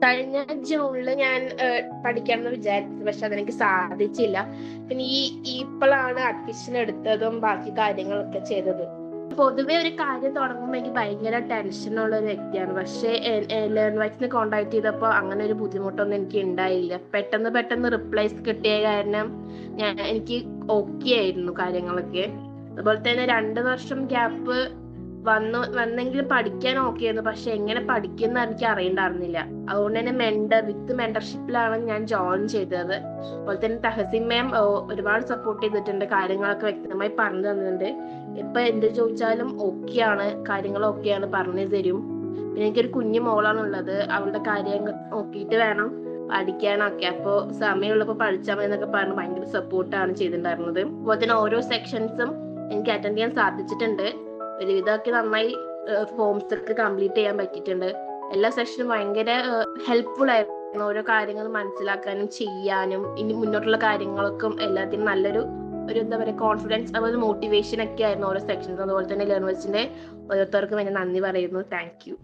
കഴിഞ്ഞ ജൂണിൽ ഞാൻ പഠിക്കാമെന്ന് വിചാരിച്ചത്, പക്ഷെ അതെനിക്ക് സാധിച്ചില്ല. പിന്നെ ഇപ്പോഴാണ് അഡ്മിഷൻ എടുത്തതും ബാക്കി കാര്യങ്ങളൊക്കെ ചെയ്തത്. പൊതുവെ ഒരു കാര്യം തുടങ്ങുമ്പോൾ എനിക്ക് ഭയങ്കര ടെൻഷനുള്ള ഒരു വ്യക്തിയാണ്. പക്ഷെ ലേൺ വൈസിനെ കോണ്ടാക്ട് ചെയ്തപ്പോൾ അങ്ങനെ ഒരു ബുദ്ധിമുട്ടൊന്നും എനിക്ക് ഉണ്ടായില്ല. പെട്ടെന്ന് റിപ്ലൈസ് കിട്ടിയ കാരണം എനിക്ക് ഓക്കെ ആയിരുന്നു കാര്യങ്ങളൊക്കെ. അതുപോലെ തന്നെ 2 വർഷം ഗ്യാപ്പ് വന്നെങ്കിലും പഠിക്കാൻ ഓക്കെ ആയിരുന്നു. പക്ഷെ എങ്ങനെ പഠിക്കുന്ന എനിക്ക് അറിയണ്ടായിരുന്നില്ല. അതുകൊണ്ട് തന്നെ വിത്ത് മെന്റർഷിപ്പിലാണ് ഞാൻ ജോയിൻ ചെയ്തത്. അതുപോലെ തന്നെ തഹസിൻ മാം ഒരുപാട് സപ്പോർട്ട് ചെയ്തിട്ടുണ്ട്, കാര്യങ്ങളൊക്കെ വ്യക്തമായി പറഞ്ഞു തന്നിട്ടുണ്ട്. ഇപ്പൊ എന്ത് ചോദിച്ചാലും ഓക്കെയാണ്, കാര്യങ്ങൾ ഓക്കെയാണ്, പറഞ്ഞു തരും. പിന്നെ എനിക്കൊരു കുഞ്ഞു മോളാണ് ഉള്ളത്. അവളുടെ കാര്യങ്ങൾ നോക്കിയിട്ട് വേണം പഠിക്കാനൊക്കെ. അപ്പൊ സമയമുള്ളപ്പോ പഠിച്ചാൽ മതി എന്നൊക്കെ പറഞ്ഞ് ഭയങ്കര സപ്പോർട്ടാണ് ചെയ്തിട്ടുണ്ടായിരുന്നത്. അതുപോലെ തന്നെ ഓരോ സെക്ഷൻസും എനിക്ക് അറ്റൻഡ് ചെയ്യാൻ സാധിച്ചിട്ടുണ്ട്. ഒരുവിധമൊക്കെ നന്നായി ഫോംസ് ഒക്കെ കംപ്ലീറ്റ് ചെയ്യാൻ പറ്റിയിട്ടുണ്ട്. എല്ലാ സെക്ഷനും ഭയങ്കര ഹെൽപ്ഫുൾ ആയിരുന്നു. ഓരോ കാര്യങ്ങൾ മനസ്സിലാക്കാനും ചെയ്യാനും ഇനി മുന്നോട്ടുള്ള കാര്യങ്ങൾക്കും എല്ലാത്തിനും നല്ലൊരു എന്താ പറയുക കോൺഫിഡൻസ്, അതുപോലെ മോട്ടിവേഷൻ ഒക്കെ ആയിരുന്നു ഓരോ സെക്ഷൻസ്. അതുപോലെ തന്നെ ലേണേഴ്സിന്റെ ഓരോരുത്തർക്കും എന്നെ നന്ദി പറയുന്നു. Thank you.